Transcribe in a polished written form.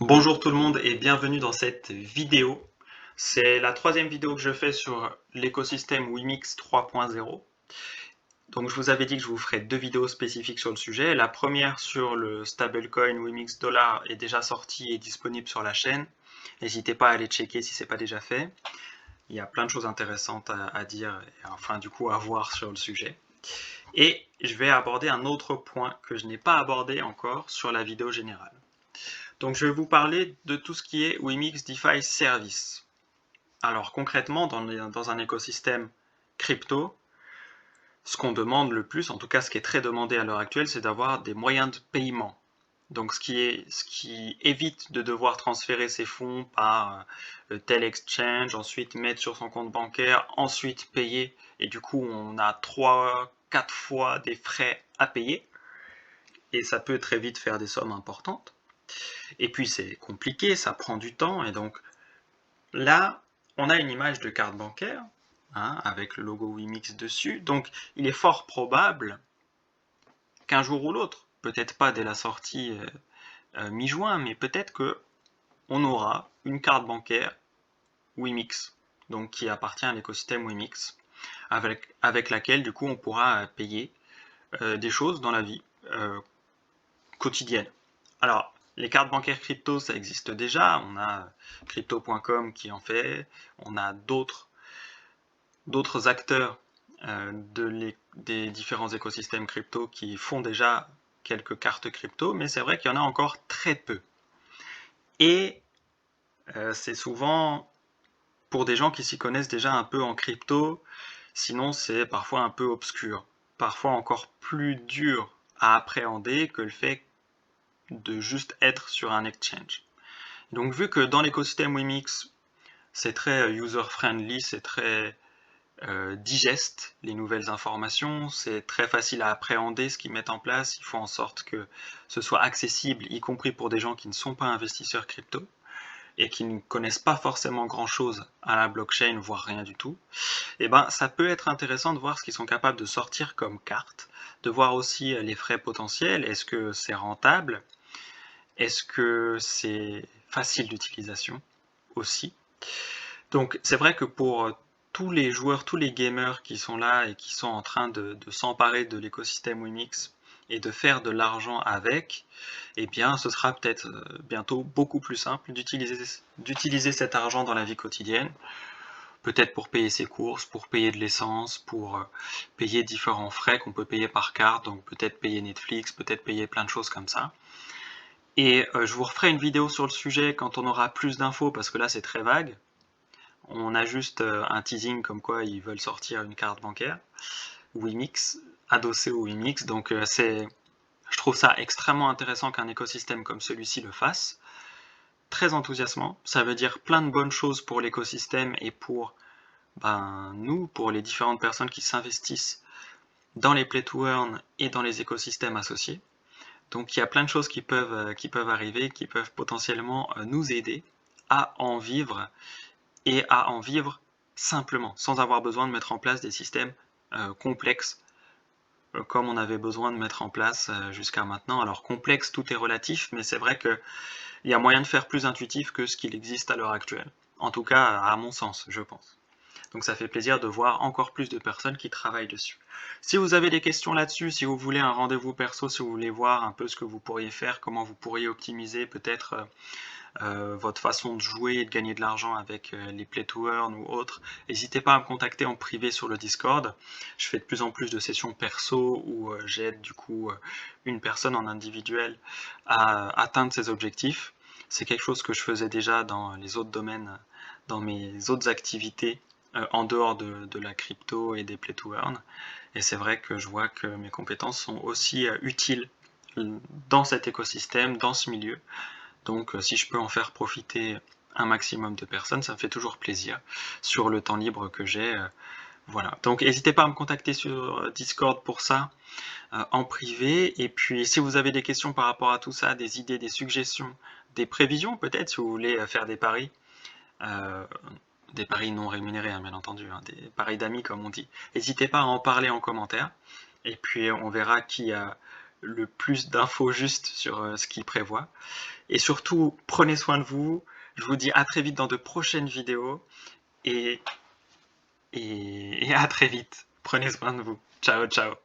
Bonjour tout le monde et bienvenue dans cette vidéo. C'est la troisième vidéo que je fais sur l'écosystème Wimix 3.0. Donc je vous avais dit que je vous ferai deux vidéos spécifiques sur le sujet. La première sur le stablecoin Wimix Dollar est déjà sortie et disponible sur la chaîne. N'hésitez pas à aller checker si ce n'est pas déjà fait. Il y a plein de choses intéressantes à dire et enfin du coup à voir sur le sujet. Et je vais aborder un autre point que je n'ai pas abordé encore sur la vidéo générale. Donc je vais vous parler de tout ce qui est Wimix DeFi Service. Alors concrètement, dans un écosystème crypto, ce qu'on demande le plus, en tout cas ce qui est très demandé à l'heure actuelle, c'est d'avoir des moyens de paiement. Donc ce qui évite de devoir transférer ses fonds par tel exchange, ensuite mettre sur son compte bancaire, ensuite payer, et du coup on a 3, 4 fois des frais à payer, et ça peut très vite faire des sommes importantes. Et puis c'est compliqué, ça prend du temps, et donc là, on a une image de carte bancaire, avec le logo Wimix dessus, donc il est fort probable qu'un jour ou l'autre, peut-être pas dès la sortie mi-juin, mais peut-être que on aura une carte bancaire Wimix, donc qui appartient à l'écosystème Wimix, avec laquelle du coup on pourra payer des choses dans la vie quotidienne. Alors, les cartes bancaires crypto, ça existe déjà. On a crypto.com qui en fait. On a d'autres acteurs des différents écosystèmes crypto qui font déjà quelques cartes crypto, mais c'est vrai qu'il y en a encore très peu. Et c'est souvent pour des gens qui s'y connaissent déjà un peu en crypto, sinon c'est parfois un peu obscur, parfois encore plus dur à appréhender que le fait de juste être sur un exchange. Donc vu que dans l'écosystème Wimix, c'est très user-friendly, c'est très digeste les nouvelles informations, c'est très facile à appréhender ce qu'ils mettent en place, ils font en sorte que ce soit accessible, y compris pour des gens qui ne sont pas investisseurs crypto et qui ne connaissent pas forcément grand-chose à la blockchain, voire rien du tout. Et ben ça peut être intéressant de voir ce qu'ils sont capables de sortir comme carte, de voir aussi les frais potentiels, est-ce que c'est rentable, est-ce que c'est facile d'utilisation aussi. Donc c'est vrai que pour tous les joueurs, tous les gamers qui sont là et qui sont en train de s'emparer de l'écosystème Wimix et de faire de l'argent avec, eh bien ce sera peut-être bientôt beaucoup plus simple d'utiliser cet argent dans la vie quotidienne, peut-être pour payer ses courses, pour payer de l'essence, pour payer différents frais qu'on peut payer par carte, donc peut-être payer Netflix, peut-être payer plein de choses comme ça. Et je vous referai une vidéo sur le sujet quand on aura plus d'infos, parce que là c'est très vague. On a juste un teasing comme quoi ils veulent sortir une carte bancaire Wimix, adossée au Wimix, donc je trouve ça extrêmement intéressant qu'un écosystème comme celui-ci le fasse. Très enthousiasmant, ça veut dire plein de bonnes choses pour l'écosystème et pour nous, pour les différentes personnes qui s'investissent dans les play to earn et dans les écosystèmes associés. Donc il y a plein de choses qui peuvent arriver, qui peuvent potentiellement nous aider à en vivre et à en vivre simplement, sans avoir besoin de mettre en place des systèmes complexes comme on avait besoin de mettre en place jusqu'à maintenant. Alors complexe, tout est relatif, mais c'est vrai qu'il y a moyen de faire plus intuitif que ce qu'il existe à l'heure actuelle. En tout cas, à mon sens, je pense. Donc ça fait plaisir de voir encore plus de personnes qui travaillent dessus. Si vous avez des questions là-dessus, si vous voulez un rendez-vous perso, si vous voulez voir un peu ce que vous pourriez faire, comment vous pourriez optimiser peut-être votre façon de jouer et de gagner de l'argent avec les play to earn ou autres, n'hésitez pas à me contacter en privé sur le Discord. Je fais de plus en plus de sessions perso où j'aide du coup une personne en individuel à atteindre ses objectifs. C'est quelque chose que je faisais déjà dans les autres domaines, dans mes autres activités en dehors de la crypto et des play to earn. Et c'est vrai que je vois que mes compétences sont aussi utiles dans cet écosystème, dans ce milieu. Donc si je peux en faire profiter un maximum de personnes, ça me fait toujours plaisir sur le temps libre que j'ai. Voilà. Donc n'hésitez pas à me contacter sur Discord pour ça, en privé. Et puis si vous avez des questions par rapport à tout ça, des idées, des suggestions, des prévisions peut-être, si vous voulez faire euh, des paris non rémunérés, bien entendu, des paris d'amis comme on dit, n'hésitez pas à en parler en commentaire. Et puis on verra qui a le plus d'infos justes sur ce qu'il prévoit. Et surtout, prenez soin de vous. Je vous dis à très vite dans de prochaines vidéos. Et à très vite. Prenez soin de vous. Ciao, ciao.